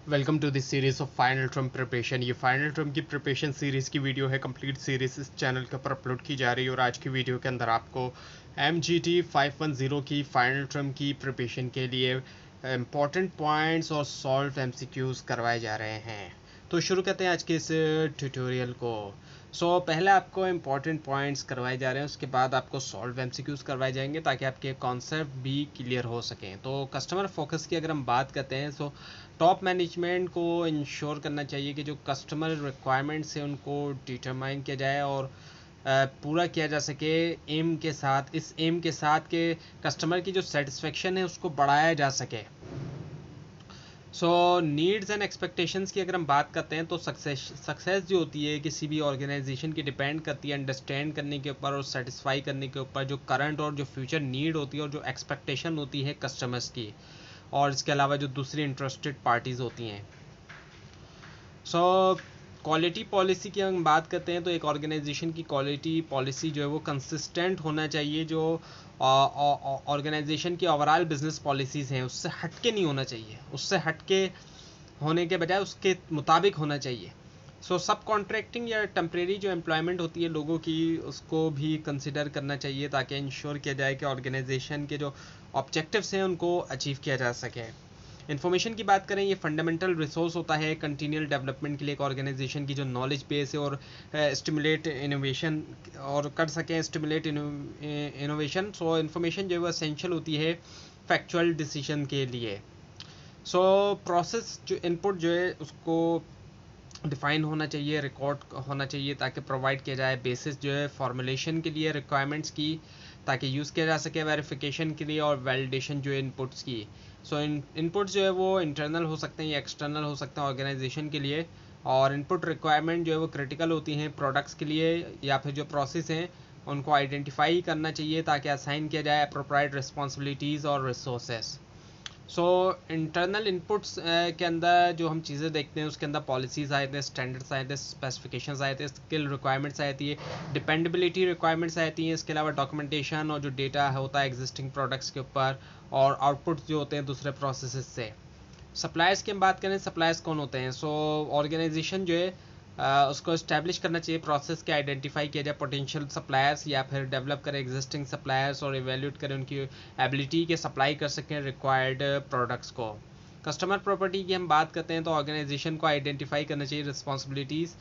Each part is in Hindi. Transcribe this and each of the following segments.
Welcome to this series of final term preparation. ये फाइनल टर्म की प्रिपरेशन सीरीज़ की वीडियो है। कंप्लीट सीरीज इस चैनल के ऊपर अपलोड की जा रही है और आज की वीडियो के अंदर आपको MGT 510 की फाइनल टर्म की प्रिपरेशन के लिए इम्पॉर्टेंट पॉइंट्स और सॉल्व MCQs करवाए जा रहे हैं। तो शुरू करते हैं आज के इस ट्यूटोरियल को। पहले आपको इम्पॉर्टेंट पॉइंट्स करवाए जा रहे हैं, उसके बाद आपको सॉल्व MCQs करवाए जाएंगे ताकि आपके कॉन्सेप्ट भी क्लियर हो सकें। तो कस्टमर फोकस की अगर हम बात करते हैं तो टॉप मैनेजमेंट को इंश्योर करना चाहिए कि जो कस्टमर रिक्वायरमेंट्स है उनको डिटरमाइन किया जाए और पूरा किया जा सके एम के साथ, इस एम के साथ कि कस्टमर की जो सेटिस्फेक्शन है उसको बढ़ाया जा सके। नीड्स एंड एक्सपेक्टेशंस की अगर हम बात करते हैं तो सक्सेस जो होती है किसी भी ऑर्गेनाइजेशन की डिपेंड करती है अंडरस्टैंड करने के ऊपर और सेटिस्फाई करने के ऊपर जो करंट और जो फ्यूचर नीड होती है और जो एक्सपेक्टेशन होती है कस्टमर्स की, और इसके अलावा जो दूसरी इंटरेस्टेड पार्टीज़ होती हैं। क्वालिटी पॉलिसी की हम बात करते हैं तो एक ऑर्गेनाइजेशन की क्वालिटी पॉलिसी जो है वो कंसिस्टेंट होना चाहिए। जो ऑर्गेनाइजेशन की ओवरऑल बिजनेस पॉलिसीज़ हैं उससे हटके नहीं होना चाहिए, उससे हटके होने के बजाय उसके मुताबिक होना चाहिए। सब कॉन्ट्रैक्टिंग या टेम्प्रेरी जो एम्प्लॉयमेंट होती है लोगों की, उसको भी कंसिडर करना चाहिए ताकि इंश्योर किया जाए कि ऑर्गेनाइजेशन के जो ऑब्जेक्टिव्स हैं उनको अचीव किया जा सके। इन्फॉर्मेशन की बात करें, ये फंडामेंटल रिसोर्स होता है कंटिन्यूअल डेवलपमेंट के लिए। एक ऑर्गेनाइजेशन की जो नॉलेज बेस है और स्टिमुलेट इनोवेशन और कर सकें, स्टिमुलेट इनोवेशन। इन्फॉर्मेशन जो है वो असेंशियल होती है फैक्चुअल डिसीजन के लिए। प्रोसेस जो इनपुट जो है उसको डिफाइन होना चाहिए, रिकॉर्ड होना चाहिए ताकि प्रोवाइड किया जाए बेसिस जो है फॉर्मुलेशन के लिए रिक्वायरमेंट्स की, ताकि यूज़ किया जा सके वेरिफिकेशन के लिए और वैलिडेशन जो है इनपुट्स की। इनपुट्स जो है वो इंटरनल हो सकते हैं या एक्सटर्नल हो सकते हैं ऑर्गेनाइजेशन के लिए, और इनपुट रिक्वायरमेंट जो है वो क्रिटिकल होती हैं प्रोडक्ट्स के लिए या फिर जो प्रोसेस हैं उनको आइडेंटिफाई करना चाहिए ताकि असाइन किया जाए अप्रोप्राइट रिस्पॉन्सिबिलिटीज़ और रिसोर्सेस। इंटरनल इनपुट्स के अंदर जो हम चीज़ें देखते हैं उसके अंदर पॉलिसीज़ आए थे, स्टैंडर्ड्स आए थे, स्पेसिफिकेशंस आए थे, स्किल रिक्वायरमेंट्स आती है, डिपेंडेबिलिटी रिक्वायरमेंट्स आती हैं, इसके अलावा डॉक्यूमेंटेशन और जो डेटा होता है एग्जिस्टिंग प्रोडक्ट्स के ऊपर, और आउटपुट्स जो होते हैं दूसरे प्रोसेस से। सप्लायर्स की हम बात करें, सप्लायर्स कौन होते हैं? ऑर्गेनाइजेशन जो है उसको इस्टेब्लिश करना चाहिए प्रोसेस के, आइडेंटिफाई किया जाए पोटेंशियल सप्लायर्स या फिर डेवलप करें एग्जिस्टिंग सप्लायर्स और एवेल्यूट करें उनकी एबिलिटी के सप्लाई कर सकें रिक्वायर्ड प्रोडक्ट्स को। कस्टमर प्रॉपर्टी की हम बात करते हैं तो ऑर्गेनाइजेशन को आइडेंटिफाई करना चाहिए रिस्पॉन्सिबिलिटीज़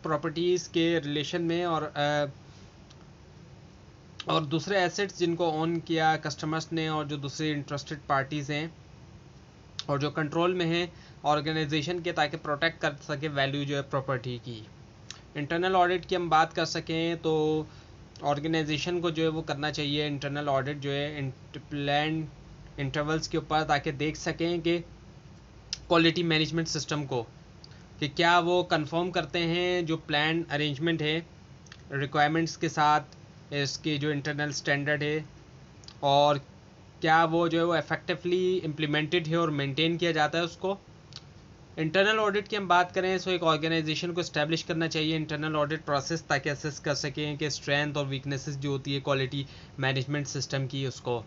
प्रॉपर्टीज़ के रिलेशन में और दूसरे एसेट्स जिनको ओन किया कस्टमर्स ने और जो दूसरे इंटरेस्टेड पार्टीज़ हैं और जो कंट्रोल में है ऑर्गेनाइजेशन के, ताकि प्रोटेक्ट कर सके वैल्यू जो है प्रॉपर्टी की। इंटरनल ऑडिट की हम बात कर सकें तो ऑर्गेनाइजेशन को जो है वो करना चाहिए इंटरनल ऑडिट जो है प्लान इंटरवल्स के ऊपर, ताकि देख सकें कि क्वालिटी मैनेजमेंट सिस्टम को कि क्या वो कंफर्म करते हैं जो प्लान अरेंजमेंट है रिक्वायरमेंट्स के साथ इसके जो इंटरनल स्टैंडर्ड है, और क्या वो जो है वो इफेक्टिवली इम्प्लीमेंटेड है और मेंटेन किया जाता है उसको। इंटरनल ऑडिट की हम बात करें एक ऑर्गेनाइजेशन को इस्टेब्लिश करना चाहिए इंटरनल ऑडिट प्रोसेस ताकि असेस कर सकें कि स्ट्रेंथ और वीकनेसेस जो होती है क्वालिटी मैनेजमेंट सिस्टम की उसको।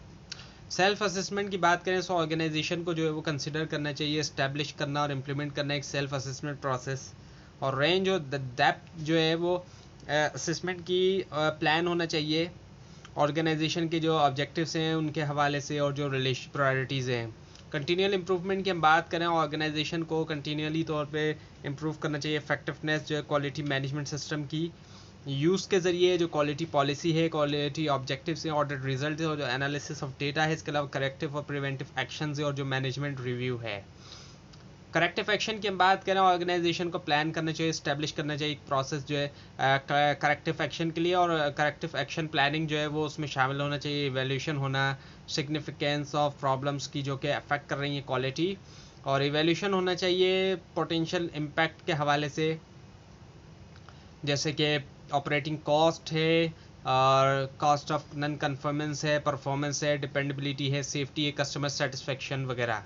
सेल्फ असेसमेंट की बात करें ऑर्गेनाइजेशन को जो है वो कंसिडर करना चाहिए इस्टेब्लिश करना और इम्प्लीमेंट करना एक सेल्फ असेसमेंट प्रोसेस, और रेंज और डेप्थ जो है वो असेसमेंट की प्लान होना चाहिए ऑर्गेनाइजेशन के जो ऑब्जेक्टिव्स हैं उनके हवाले से और जो रिलेशन प्रायोरिटीज़ हैं। कंटिन्यूअल इम्प्रूवमेंट की हम बात करें, ऑर्गेनाइजेशन को कंटिन्यूअली तौर पे इम्प्रूव करना चाहिए इफेक्टिवनेस जो है क्वालिटी मैनेजमेंट सिस्टम की यूज़ के ज़रिए, जो क्वालिटी पॉलिसी है, क्वालिटी ऑब्जेक्टिव्स हैं, ऑडिट रिजल्ट है और जो एनालिसिस ऑफ डेटा है, इसके अलावा करेक्टिव और प्रिवेंटिव एक्शंस है और जो मैनेजमेंट रिव्यू है। करेक्टिव एक्शन की हम बात करें, ऑर्गेनाइजेशन को प्लान करना चाहिए, इस्टेब्लिश करना चाहिए एक प्रोसेस जो है करेक्टिव एक्शन के लिए, और करेक्टिव एक्शन प्लानिंग जो है वो उसमें शामिल होना चाहिए, इवेल्यूशन होना सिग्निफिकेंस ऑफ प्रॉब्लम्स की जो कि अफेक्ट कर रही हैं क्वालिटी, और इवेल्यूशन होना चाहिए पोटेंशियल इम्पैक्ट के हवाले से, जैसे कि ऑपरेटिंग कॉस्ट है और कॉस्ट ऑफ नॉन कन्फर्मेंस है, परफॉर्मेंस है, डिपेंडेबिलिटी है, सेफ्टी है, कस्टमर सेटिस्फेक्शन वगैरह।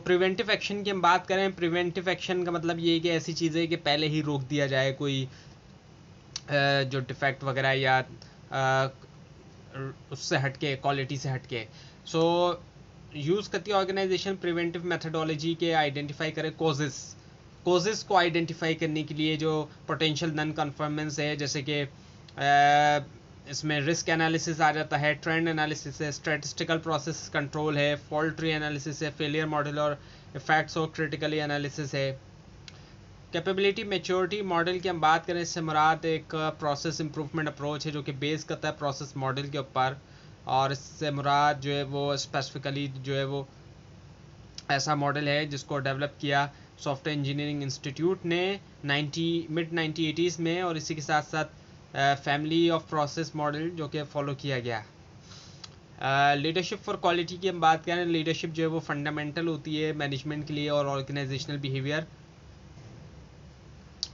प्रिवेंटिव एक्शन की हम बात करें, प्रिवेंटिव एक्शन का मतलब ये है कि ऐसी चीज़ें कि पहले ही रोक दिया जाए कोई जो डिफेक्ट वगैरह या उससे हटके, क्वालिटी से हटके। यूज़ करती है ऑर्गेनाइजेशन प्रिवेंटिव मेथडोलॉजी के आइडेंटिफाई करे कोजेस को आइडेंटिफाई करने के लिए जो पोटेंशियल नॉन कन्फर्मेंस है, जैसे कि इसमें रिस्क एनालिसिस आ जाता है, ट्रेंड एनालिसिस है, स्टैटिस्टिकल प्रोसेस कंट्रोल है, फॉल्ट ट्री एनालिसिस है, फेलियर मॉडल और इफेक्ट्स और क्रिटिकली एनालिसिस है। कैपेबिलिटी मैच्योरिटी मॉडल की हम बात करें, इससे मुराद एक प्रोसेस इंप्रूवमेंट अप्रोच है जो कि बेस करता है प्रोसेस मॉडल के ऊपर, और इससे मुराद जो है वो स्पेसिफिकली जो है वो ऐसा मॉडल है जिसको डेवलप किया सॉफ्टवेयर इंजीनियरिंग इंस्टीट्यूट ने मिड 1980s में, और इसी के साथ साथ फैमिली ऑफ प्रोसेस मॉडल जो कि फॉलो किया गया। लीडरशिप फॉर क्वालिटी की हम बात करें, लीडरशिप जो है वो फंडामेंटल होती है मैनेजमेंट के लिए और ऑर्गेनाइजेशनल बिहेवियर,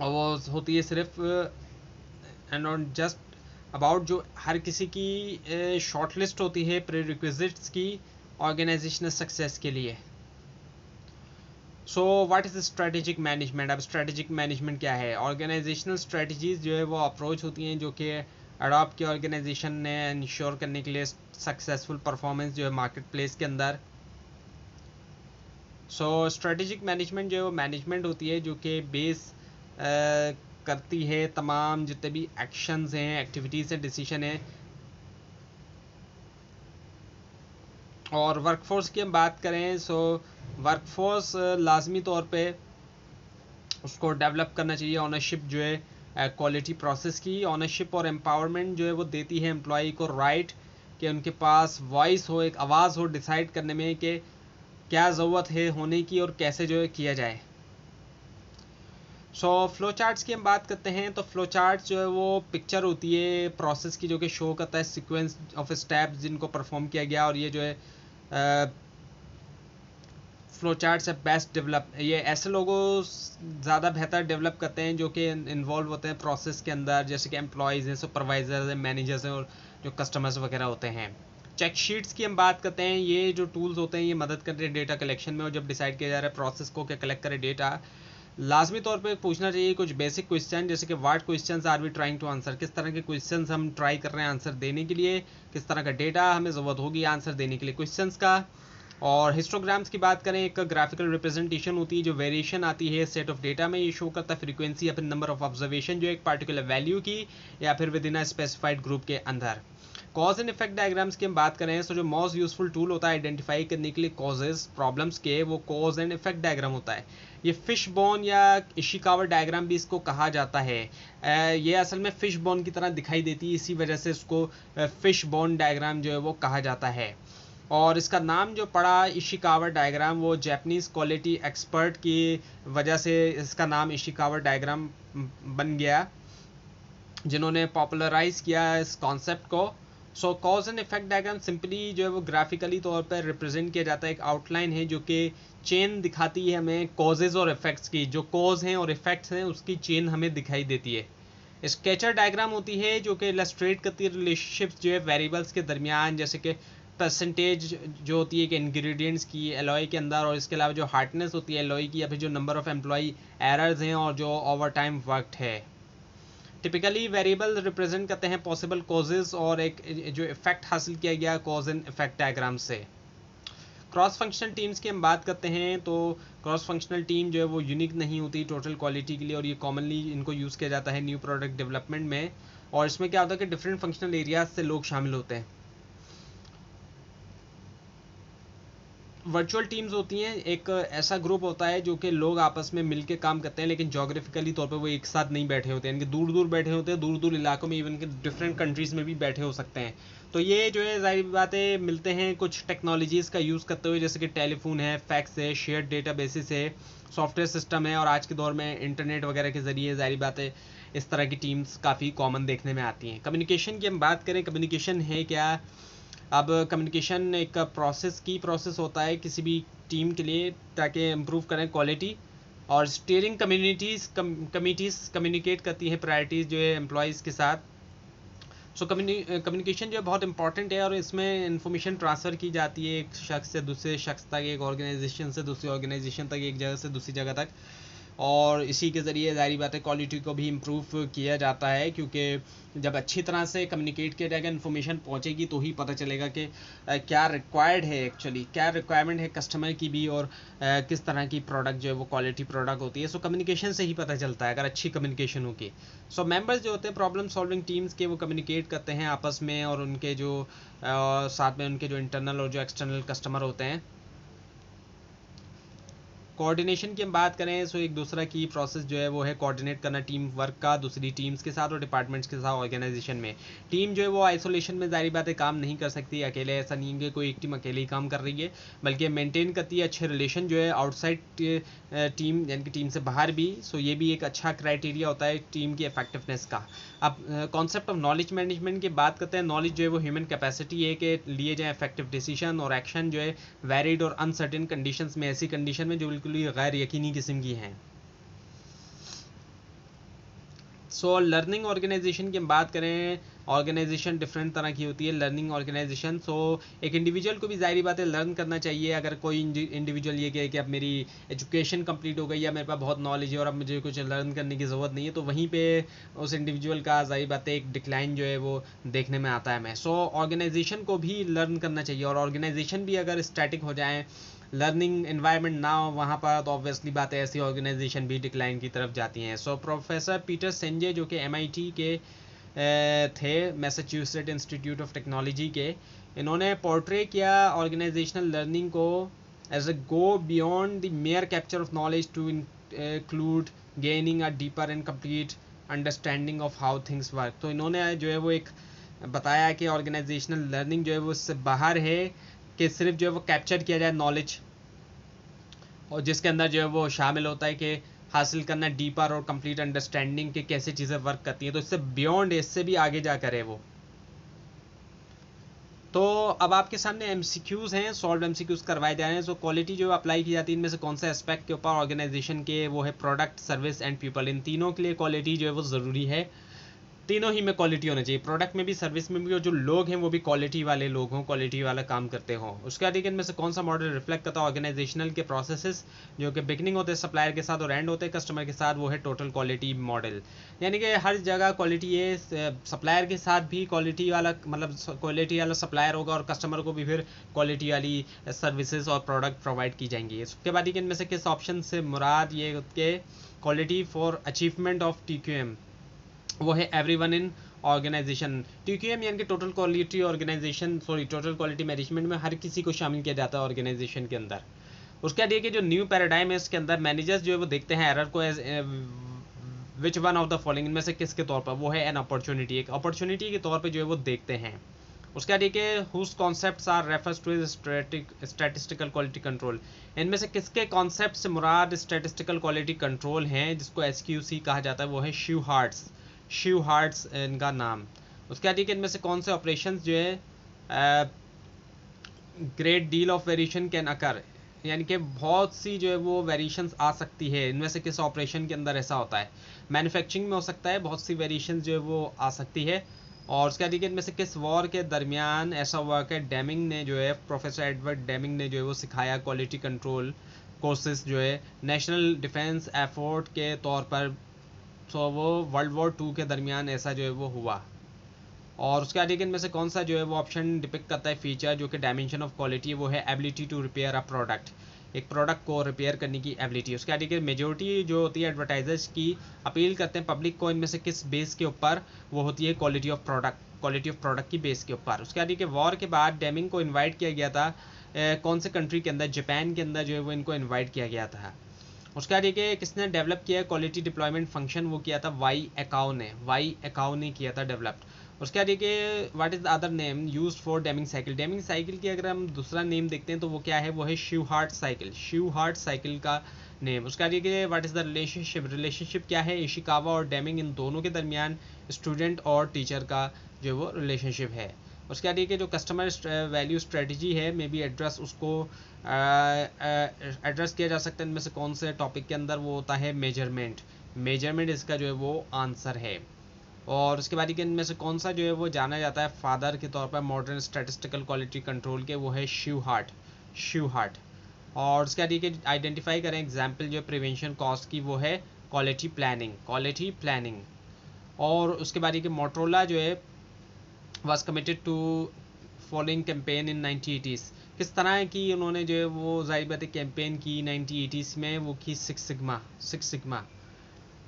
और वो होती है सिर्फ एंड नॉट जस्ट अबाउट जो हर किसी की शॉर्ट लिस्ट होती है प्रीरिक्विजिट्स की ऑर्गेनाइजेशनल सक्सेस के लिए। So what is strategic management? अब स्ट्रेटेजिक मैनेजमेंट क्या है? ऑर्गेनाइजेशनल स्ट्रेटजीज जो है वो अप्रोच होती हैं जो कि अडॉप्ट की ऑर्गेनाइजेशन ने इंश्योर करने के लिए सक्सेसफुल परफॉर्मेंस जो है मार्केट प्लेस के अंदर। सो स्ट्रेटेजिक मैनेजमेंट जो है वो मैनेजमेंट होती है जो कि बेस करती है तमाम जितने भी एक्शंस हैं, एक्टिविटीज़ हैं, डिसीजन हैं। और वर्कफोर्स की हम बात करें, सो वर्कफोर्स लाजमी तौर पे उसको डेवलप करना चाहिए। ऑनरशिप जो है क्वालिटी प्रोसेस की ऑनरशिप और एम्पावरमेंट जो है वो देती है एम्प्लॉय को राइट कि उनके पास वॉइस हो, एक आवाज़ हो डिसाइड करने में कि क्या ज़रूरत है होने की और कैसे जो है किया जाए। सो फ्लो चार्ट्स की हम बात करते हैं, तो फ्लो चार्ट जो है वो पिक्चर होती है प्रोसेस की जो कि शो करता है सीक्वेंस ऑफ स्टेप्स जिनको परफॉर्म किया गया, और ये जो है फ्लो चार्ट से बेस्ट डेवलप, ये ऐसे लोगों ज़्यादा बेहतर डेवलप करते हैं जो कि इन्वॉल्व होते हैं प्रोसेस के अंदर, जैसे कि एम्प्लॉयज़ हैं, सुपरवाइजर्स हैं, मैनेजर्स हैं और जो कस्टमर्स वगैरह होते हैं। चेक शीट्स की हम बात करते हैं, ये जो टूल्स होते हैं ये मदद करते हैं डेटा कलेक्शन में, और जब डिसाइड किया जा रहा है प्रोसेस को क्या कलेक्ट करे डेटा, लाजमी तौर पे पूछना चाहिए कुछ बेसिक क्वेश्चन, जैसे कि what questions are we trying to answer, किस तरह के क्वेश्चंस हम ट्राई कर रहे हैं आंसर देने के लिए, किस तरह का डेटा हमें ज़रूरत होगी आंसर देने के लिए क्वेश्चंस का। और हिस्टोग्राम्स की बात करें, एक ग्राफिकल रिप्रेजेंटेशन होती है जो वेरिएशन आती है सेट ऑफ डेटा में, ये शो करता है फ्रीक्वेंसी या फिर नंबर ऑफ ऑब्जर्वेशन जो एक पार्टिकुलर वैल्यू की या फिर with in a specified group के अंदर। कॉज एंड इफेक्ट डायग्राम्स की हम बात करें, तो जो मोस्ट यूजफुल टूल होता है आइडेंटिफाई करने के लिए कॉजेज प्रॉब्लम्स के, वो कॉज एंड इफेक्ट डायग्राम होता है। ये फिश बोन या इशिकावा डायग्राम भी इसको कहा जाता है। ये असल में फिश बोन की तरह दिखाई देती है, इसी वजह से इसको फिश बोन डायग्राम जो है वो कहा जाता है। और इसका नाम जो पड़ा इशिकावा डायग्राम, वो जापानीज़ क्वालिटी एक्सपर्ट की वजह से इसका नाम इशिकावा डायग्राम बन गया, जिन्होंने पॉपुलराइज किया इस कॉन्सेप्ट को। So cause and effect diagram simply जो है वो ग्राफिकली तौर पर रिप्रेजेंट किया जाता है, एक आउटलाइन है जो कि चेन दिखाती है हमें कॉजेज और इफेक्ट्स की, जो कॉज हैं और इफेक्ट्स हैं उसकी चेन हमें दिखाई देती है। स्केचर डायग्राम होती है जो कि इलस्ट्रेट करती है रिलेशनशिप्स जो है वेरिएबल्स के दरमियान, जैसे कि परसेंटेज जो होती है कि इंग्रेडिएंट्स की एलॉय के अंदर, और इसके अलावा जो हार्डनेस होती है एलॉय की, या फिर जो नंबर ऑफ एम्प्लॉय एरर्स हैं और जो ओवर टाइम वर्कड है। टिपिकली वेरिएबल रिप्रेजेंट करते हैं पॉसिबल कॉजेज और एक जो इफेक्ट हासिल किया गया कॉज एंड इफेक्ट डायग्राम से। क्रॉस फंक्शनल टीम्स की हम बात करते हैं, तो क्रॉस फंक्शनल टीम जो है वो यूनिक नहीं होती टोटल क्वालिटी के लिए, और ये कॉमनली इनको यूज़ किया जाता है न्यू प्रोडक्ट डेवलपमेंट में। और इसमें क्या होता है कि डिफरेंट फंक्शनल एरियाज से लोग शामिल होते हैं। वर्चुअल टीम्स होती हैं, एक ऐसा ग्रुप होता है जो कि लोग आपस में मिलकर काम करते हैं, लेकिन जोग्राफिकली तौर पे वो एक साथ नहीं बैठे होते हैं, यानी कि दूर दूर बैठे होते हैं, दूर दूर इलाकों में, इवन के डिफरेंट कंट्रीज़ में भी बैठे हो सकते हैं। तो ये जो है जाहिर बातें मिलते हैं कुछ टेक्नोलॉजीज़ का यूज़ करते हुए, जैसे कि टेलीफोन है, फैक्स है, शेयर डेटा बेसिस है, सॉफ्टवेयर सिस्टम है, और आज के दौर में इंटरनेट वगैरह के ज़रिए जाहिर बातें इस तरह की टीम्स काफ़ी कॉमन देखने में आती हैं। कम्युनिकेशन की हम बात करें, कम्युनिकेशन है क्या? अब कम्युनिकेशन एक प्रोसेस होता है किसी भी टीम के लिए, ताकि इम्प्रूव करें क्वालिटी, और स्टीयरिंग कमिटीज़ कम्युनिकेट करती है प्रायोरिटीज़ जो है एम्प्लॉयज़ के साथ। सो कम्युनिकेशन जो है बहुत इंपॉर्टेंट है, और इसमें इंफॉर्मेशन ट्रांसफ़र की जाती है एक शख्स से दूसरे शख्स तक, एक ऑर्गेनाइजेशन से दूसरी ऑर्गेनाइजेशन तक, एक जगह से दूसरी जगह तक। और इसी के ज़रिए ज़ाहिर बात है क्वालिटी को भी इम्प्रूव किया जाता है, क्योंकि जब अच्छी तरह से कम्युनिकेट किया जाएगा, इन्फॉर्मेशन पहुंचेगी, तो ही पता चलेगा कि क्या रिक्वायर्ड है, एक्चुअली क्या रिक्वायरमेंट है कस्टमर की भी, और किस तरह की प्रोडक्ट जो है वो क्वालिटी प्रोडक्ट होती है। सो कम्युनिकेशन से ही पता चलता है, अगर अच्छी कम्युनिकेशन होगी। सो मेंबर्स जो होते हैं प्रॉब्लम सॉल्विंग टीम्स के, वो कम्युनिकेट करते हैं आपस में, और उनके जो साथ में उनके जो इंटरनल और जो एक्सटर्नल कस्टमर होते हैं। कोऑर्डिनेशन की हम बात करें, सो एक दूसरा की प्रोसेस जो है वो है कोऑर्डिनेट करना टीम वर्क का दूसरी टीम्स के साथ और डिपार्टमेंट्स के साथ ऑर्गेनाइजेशन में। टीम जो है वो आइसोलेशन में ज़ाहिर बात है काम नहीं कर सकती अकेले, ऐसा नहीं है कि कोई एक टीम अकेले ही काम कर रही है, बल्कि मेंटेन करती है अच्छे रिलेशन जो है आउटसाइड टीम, यानी कि टीम से बाहर भी। सो ये भी एक अच्छा क्राइटेरिया होता है टीम की इफेक्टिवनेस का। अब कॉन्सेप्ट ऑफ नॉलेज मैनेजमेंट की बात करते हैं। नॉलेज जो है वो ह्यूमन कैपेसिटी है कि लिए जाए इफेक्टिव डिसीजन और एक्शन जो है वैरिड और अनसर्टेन कंडीशंस में, ऐसी कंडीशन में जो बिल्कुल ही गैर यकीनी किस्म की हैं। सो लर्निंग ऑर्गेनाइजेशन की हम बात करें, ऑर्गेनाइजेशन डिफरेंट तरह की होती है लर्निंग ऑर्गेनाइजेशन। सो एक इंडिविजुअल को भी ज़ाहिर बात है लर्न करना चाहिए। अगर कोई इंडिविजुअल ये कहे कि अब मेरी एजुकेशन कंप्लीट हो गई या मेरे पास बहुत नॉलेज है और अब मुझे कुछ लर्न करने की ज़रूरत नहीं है, तो वहीं पे उस इंडिविजुअल का ज़ाहिर बात है एक डिक्लाइन जो है वो देखने में आता है हमें। सो ऑर्गेनाइजेशन को भी लर्न करना चाहिए, और ऑर्गेनाइजेशन भी अगर स्टैटिक हो जाए, लर्निंग इन्वायरमेंट ना हो वहाँ पर, तो ऑब्वियसली बात है ऐसी ऑर्गेनाइजेशन भी डिक्लाइन की तरफ जाती हैं। सो प्रोफेसर पीटर सेंजे जो कि MIT के थे, मैसाचुसेट्स इंस्टीट्यूट ऑफ टेक्नोलॉजी के, इन्होंने पोर्ट्रे किया ऑर्गेनाइजेशनल लर्निंग को as a go beyond the mere capture of knowledge to include gaining a deeper and complete understanding of how things work. तो इन्होंने जो है वो एक बताया कि ऑर्गेनाइजेशनल लर्निंग जो है वो उससे बाहर है कि सिर्फ जो है वो कैप्चर किया जाए नॉलेज, और जिसके अंदर जो है वो शामिल होता है कि हासिल करना डीपर और कंप्लीट अंडरस्टैंडिंग कि कैसे चीज़ें वर्क करती हैं। तो इससे बियॉन्ड, इससे भी आगे जा कर है वो। तो अब आपके सामने MCQs हैं, सॉल्व MCQs करवाए जा रहे हैं। सो क्वालिटी जो अप्लाई की जाती है इनमें से कौन सा एस्पेक्ट के ऊपर ऑर्गेनाइजेशन के, वो है प्रोडक्ट, सर्विस एंड पीपल। इन तीनों के लिए क्वालिटी जो है वो ज़रूरी है। तीनों ही में क्वालिटी होना चाहिए, प्रोडक्ट में भी, सर्विस में भी, और जो लोग हैं वो भी क्वालिटी वाले लोग हों, क्वालिटी वाला काम करते हों। उसके बाद इनमें से कौन सा मॉडल रिफ्लेक्ट करता है ऑर्गेनाइजेशनल के प्रोसेसेस, जो कि बिगनिंग होते हैं सप्लायर के साथ और एंड होते हैं कस्टमर के साथ, वो है टोटल क्वालिटी मॉडल। यानी कि हर जगह क्वालिटी है, सप्लायर के साथ भी क्वालिटी वाला, मतलब क्वालिटी वाला सप्लायर होगा, और कस्टमर को भी फिर क्वालिटी वाली सर्विसेज और प्रोडक्ट प्रोवाइड की जाएंगी। उसके बाद इनमें से किस ऑप्शन से मुराद ये के quality for achievement of TQM, वो है एवरीवन इन ऑर्गेनाइजेशन। TQM यानी कि total quality organisation, sorry total quality management में हर किसी को शामिल किया जाता है ऑर्गेनाइजेशन के अंदर। उसके बाद ये कि जो न्यू पैराडाइम है इसके अंदर मैनेजर्स जो है वो देखते हैं एरर को as which one of the following, इनमें से किसके तौर पर, वो है एन अपॉर्चुनिटी, एक अपॉर्चुनिटी के तौर पर जो है वो देखते हैं। उसके बाद ये whose concepts are refers to statistical quality control, इनमें से किसके कॉन्सेप्ट से मुराद स्टैटिस्टिकल क्वालिटी कंट्रोल हैं, जिसको SQC कहा जाता है, वो है शिव हार्ट्स इनका नाम। उसके बाद इनमें से कौन से ऑपरेशंस जो है great deal of variation can occur, यानी कि बहुत सी जो है वो वेरिएशंस आ सकती है, इनमें से किस ऑपरेशन के अंदर ऐसा होता है। मैन्युफैक्चरिंग में हो सकता है, बहुत सी वेरिएशंस जो है वो आ सकती है। और उसके बाद इनमें से किस वॉर के दरमियान ऐसा हुआ कि डेमिंग ने जो है, प्रोफेसर एडवर्ड डेमिंग ने जो है वो सिखाया क्वालिटी कंट्रोल कोर्सेज जो है नेशनल डिफेंस एफर्ट के तौर पर। सो वो वर्ल्ड वॉर 2 के दरमियान ऐसा जो है वो हुआ। और उसके बाद इनमें से कौन सा जो है वो ऑप्शन डिपिक्ट करता है फीचर जो कि डायमेंशन ऑफ क्वालिटी, वो है ability to repair a product, एक प्रोडक्ट को रिपेयर करने की एबिलिटी। उसके बाद मेजोरिटी जो होती है एडवर्टाइजर्स की अपील करते हैं पब्लिक को, इनमें से किस बेस के ऊपर, वो होती है क्वालिटी ऑफ प्रोडक्ट की बेस के ऊपर। उसके बाद वॉर के बाद डेमिंग को इन्वाइट किया गया था कौन से कंट्री के अंदर, जापान के अंदर जो है वो इनको इन्वाइट किया गया था। उसके बाद ये किसने डेवलप किया क्वालिटी डिप्लॉयमेंट फंक्शन, वो किया था वाई एकाउ ने किया था डेवलप्ड। उसके बाद ये what is the other name used for Deming cycle की अगर हम दूसरा नेम देखते हैं तो वो क्या है, वो है शिव हार्ट साइकिल का नेम। उसके बाद ये व्हाट इज द रिलेशनशिप क्या है, इशिकावा और डेमिंग इन दोनों के दरमियान स्टूडेंट और टीचर का जो वो रिलेशनशिप है। उसके बाद ये जो कस्टमर वैल्यू स्ट्रेटजी है मे बी एड्रेस, उसको एड्रेस किया जा सकता है इनमें से कौन से टॉपिक के अंदर, वो होता है मेजरमेंट इसका जो है वो आंसर है। और उसके बाद इनमें से कौन सा जो है वो जाना जाता है फादर के तौर पर मॉडर्न स्टैटिस्टिकल क्वालिटी कंट्रोल के, वो है शिव हार्ट। और उसके बाद ये आइडेंटिफाई करें एग्जाम्पल जो प्रिवेंशन कॉस्ट की, वो है क्वालिटी प्लानिंग। और उसके बाद ये मोटरोला जो है was committed to following campaign in 1980s। किस तरह है कि उन्होंने जो है वो जाहिर बात है कैंपेन की 1980s में, वो की सिक्स सिग्मा।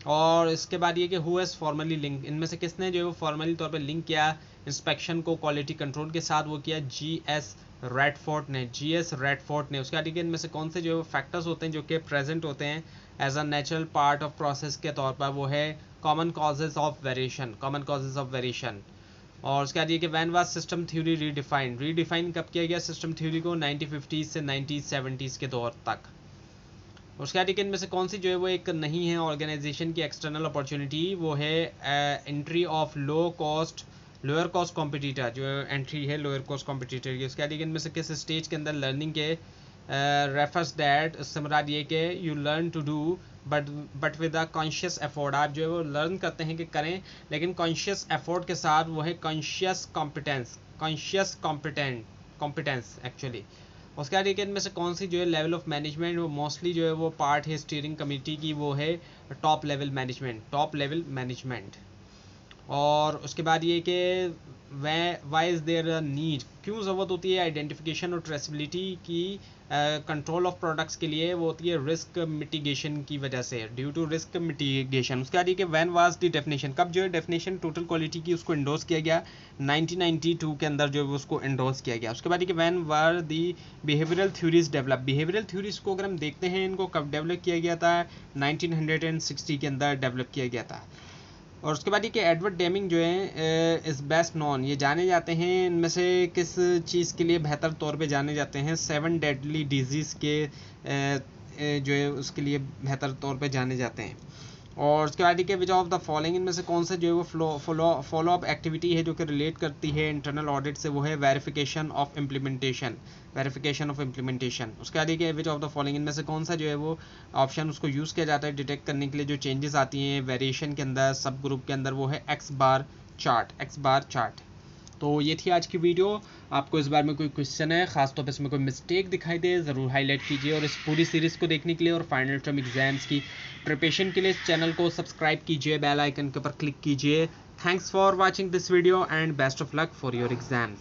और इसके बाद ये कि हु हैज़ फॉर्मली लिंक, इनमें से किसने जो है वो फॉर्मली तौर पे लिंक किया इंस्पेक्शन को क्वालिटी कंट्रोल के साथ, वो किया जीएस रेडफोर्ड ने। उसके बाद इनमें से कौन से जो फैक्टर्स होते हैं जो कि प्रेजेंट होते हैं as a natural part of process के तौर पर, वो है कॉमन कॉजेज ऑफ वेरिएशन। और उसके बाद ये कि when was system theory redefine कब किया गया सिस्टम थ्योरी को, 1950s से 1970s के दौर तक। उसके बाद इनमें से कौन सी जो है वो एक नहीं है ऑर्गेनाइजेशन की एक्सटर्नल अपॉर्चुनिटी, वो है entry of lower cost competitor, जो एंट्री है लोअर कॉस्ट कॉम्पिटिटर की। उसके बाद इनमें से किस स्टेज के अंदर लर्निंग के रेफर्स दैट, उससे मुराद ये कि you learn to do but with a conscious effort, आप जो है वो लर्न करते हैं कि करें लेकिन कॉन्शियस एफोर्ट के साथ, वो है कॉन्शियस कॉम्पिटेंस एक्चुअली। उसके बाद इनमें से कौन सी जो है लेवल ऑफ मैनेजमेंट, वो मोस्टली जो है वो पार्ट है स्टीयरिंग कमेटी की, वो है टॉप लेवल मैनेजमेंट। और उसके बाद ये कि why is there a need, क्यों ज़रूरत होती है आइडेंटिफिकेशन और ट्रेसिबिलिटी की कंट्रोल ऑफ प्रोडक्ट्स के लिए, वो होती है रिस्क मिटिगेशन की वजह से, ड्यू टू रिस्क मिटिगेशन। उसके बाद ये कि व्हेन वाज द डेफिनेशन, कब जो है डेफिनेशन टोटल क्वालिटी की उसको इंडोर्स किया गया, 1992 के अंदर जो है उसको इंडोर्स किया गया। उसके बाद ये कि when were the behavioural theories develop, behavioural theories को अगर हम देखते हैं इनको कब डेवलप किया गया था, 1960 के अंदर डेवलप किया गया था। और उसके बाद ये कि एडवर्ड डेमिंग जो है इज़ बेस्ट नॉन, ये जाने जाते हैं इनमें से किस चीज़ के लिए बेहतर तौर पे जाने जाते हैं, 7 डेडली डिजीज़ के जो है उसके लिए बेहतर तौर पे जाने जाते हैं। और उसके बाद के विच ऑफ द फॉलोइंग, इनमें से कौन से जो है वो फॉलो अप एक्टिविटी है जो कि रिलेट करती है इंटरनल ऑडिट से, वो है वेरिफिकेशन ऑफ इम्प्लीमेंटेशन। उसके बाद के विच ऑफ द फॉलोइंग, इनमें से कौन सा जो है वो ऑप्शन उसको यूज़ किया जाता है डिटेक्ट करने के लिए जो चेंजेस आती हैं वेरिएशन के अंदर, सब ग्रुप के अंदर, वो है एक्स बार चार्ट। तो ये थी आज की वीडियो। आपको इस बार में कोई क्वेश्चन है, खासतौर पर इसमें कोई मिस्टेक दिखाई दे, ज़रूर हाईलाइट कीजिए। और इस पूरी सीरीज़ को देखने के लिए और फाइनल टर्म एग्जाम्स की प्रिपरेशन के लिए इस चैनल को सब्सक्राइब कीजिए, बेल आइकन के ऊपर क्लिक कीजिए। Thanks for watching this video and best of luck for your exams.